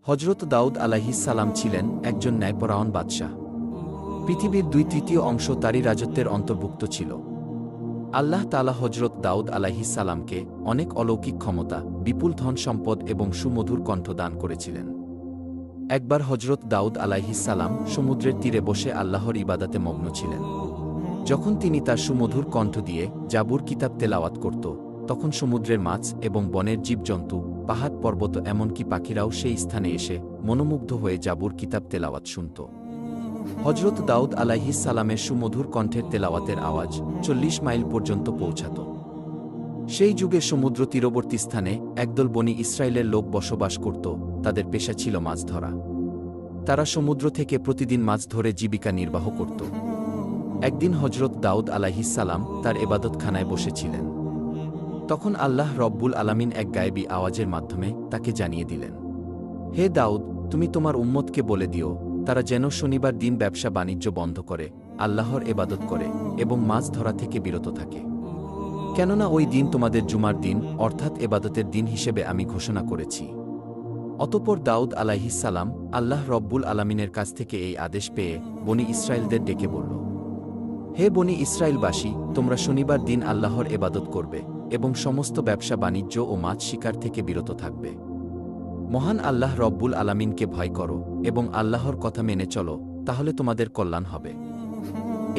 হজরত দাউদ আলাইহিস সালাম ছিলেন একজন ন্যায়পরায়ণ বাদশাহ। পৃথিবীর 2/3 অংশ তারই রাজত্বের অন্তর্ভুক্ত ছিল। আল্লাহ তাআলা হজরত দাউদ আলাইহিস সালামকে অনেক অলৌকিক ক্ষমতা, বিপুল ধন সম্পদ এবং সুমধুর কণ্ঠ দান করেছিলেন। একবার হজরত দাউদ আলাইহিস সালাম সমুদ্রের তীরে বসে আল্লাহর ইবাদাতে মগ্ন ছিলেন। যখন তিনি তার সুমধুর কণ্ঠ দিয়ে জাবুর কিতাব তেলাওয়াত করত, তখন সমুদ্রের মাছ এবং বনের জীবজন্তু, পাহাড় পর্বত এমনকি পাখিরাও সেই স্থানে এসে মনোমুগ্ধ হয়ে জাবুর কিতাব তেলাওয়াত শুনত। হজরত দাউদ আলাইহিস সালামের সুমধুর কণ্ঠের তেলাওয়াতের আওয়াজ 40 মাইল পর্যন্ত পৌঁছাত। সেই যুগে সমুদ্র তীরবর্তী স্থানে একদল বনি ইসরায়েলের লোক বসবাস করত। তাদের পেশা ছিল মাছ ধরা। তারা সমুদ্র থেকে প্রতিদিন মাছ ধরে জীবিকা নির্বাহ করত। একদিন হজরত দাউদ আলাইহিস সালাম তার এবাদতখানায় বসেছিলেন। তখন আল্লাহ রব্বুল আলামিন এক গায়েবী আওয়াজের মাধ্যমে তাকে জানিয়ে দিলেন, হে দাউদ, তুমি তোমার উম্মতকে বলে দিও, তারা যেন শনিবার দিন ব্যবসা বাণিজ্য বন্ধ করে আল্লাহর এবাদত করে এবং মাছ ধরা থেকে বিরত থাকে। কেননা ওই দিন তোমাদের জুমার দিন অর্থাৎ এবাদতের দিন হিসেবে আমি ঘোষণা করেছি। অতঃপর দাউদ আলাইহিস সালাম আল্লাহ রব্বুল আলামিনের কাছ থেকে এই আদেশ পেয়ে বনি ইসরায়েলদের ডেকে বলল, হে বনি ইসরায়েলবাসী, তোমরা শনিবার দিন আল্লাহর এবাদত করবে এবং সমস্ত ব্যবসা বাণিজ্য ও মাছ শিকার থেকে বিরত থাকবে। মহান আল্লাহ রব্বুল আলামিনকে ভয় করো এবং আল্লাহর কথা মেনে চলো, তাহলে তোমাদের কল্যাণ হবে।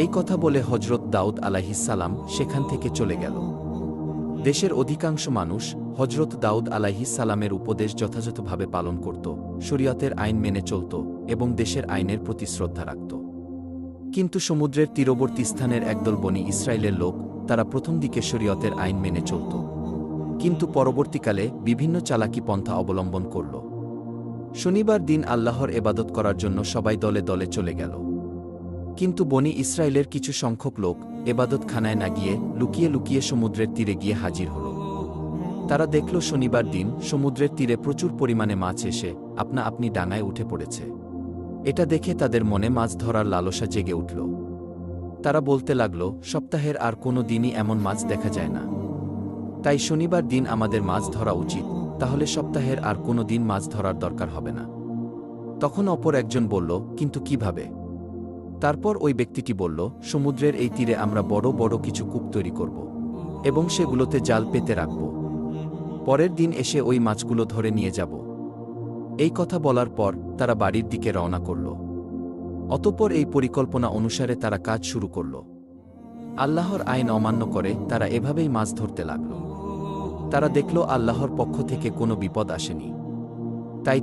এই কথা বলে হজরত দাউদ আলাইহিস সালাম সেখান থেকে চলে গেল। দেশের অধিকাংশ মানুষ হজরত দাউদ আলাইহিস সালামের উপদেশ যথাযথভাবে পালন করত, শরীয়তের আইন মেনে চলত এবং দেশের আইনের প্রতি শ্রদ্ধা রাখত। কিন্তু সমুদ্রের তীরবর্তী স্থানের একদল বনি ইসরায়েলের লোক, তারা প্রথম দিকে শরীয়তের আইন মেনে চলত, কিন্তু পরবর্তীকালে বিভিন্ন চালাকি পন্থা অবলম্বন করল। শনিবার দিন আল্লাহর এবাদত করার জন্য সবাই দলে দলে চলে গেল। কিন্তু বনি ইসরায়েলের কিছু সংখ্যক লোক এবাদতখানায় না গিয়ে লুকিয়ে লুকিয়ে সমুদ্রের তীরে গিয়ে হাজির হল। তারা দেখল শনিবার দিন সমুদ্রের তীরে প্রচুর পরিমাণে মাছ এসে আপনা আপনি ডাঙায় উঠে পড়েছে। এটা দেখে তাদের মনে মাছ ধরার লালসা জেগে উঠল। তারা বলতে লাগল, সপ্তাহের আর কোনো দিনই এমন মাছ দেখা যায় না, তাই শনিবার দিন আমাদের মাছ ধরা উচিত, তাহলে সপ্তাহের আর কোনো দিন মাছ ধরার দরকার হবে না। তখন অপর একজন বলল, কিন্তু কিভাবে? তারপর ওই ব্যক্তিটি বলল, সমুদ্রের এই তীরে আমরা বড় বড় কিছু কূপ তৈরি করব এবং সেগুলোতে জাল পেতে রাখব। পরের দিন এসে ওই মাছগুলো ধরে নিয়ে যাব। এই কথা বলার পর তারা বাড়ির দিকে রওনা করল। অতঃপর এই পরিকল্পনা অনুসারে তারা কাজ শুরু করল। আল্লাহর আইন অমান্য করে তারা এভাবেই মাছ ধরতে লাগল। তারা দেখল আল্লাহর পক্ষ থেকে কোনো বিপদ আসেনি। তাই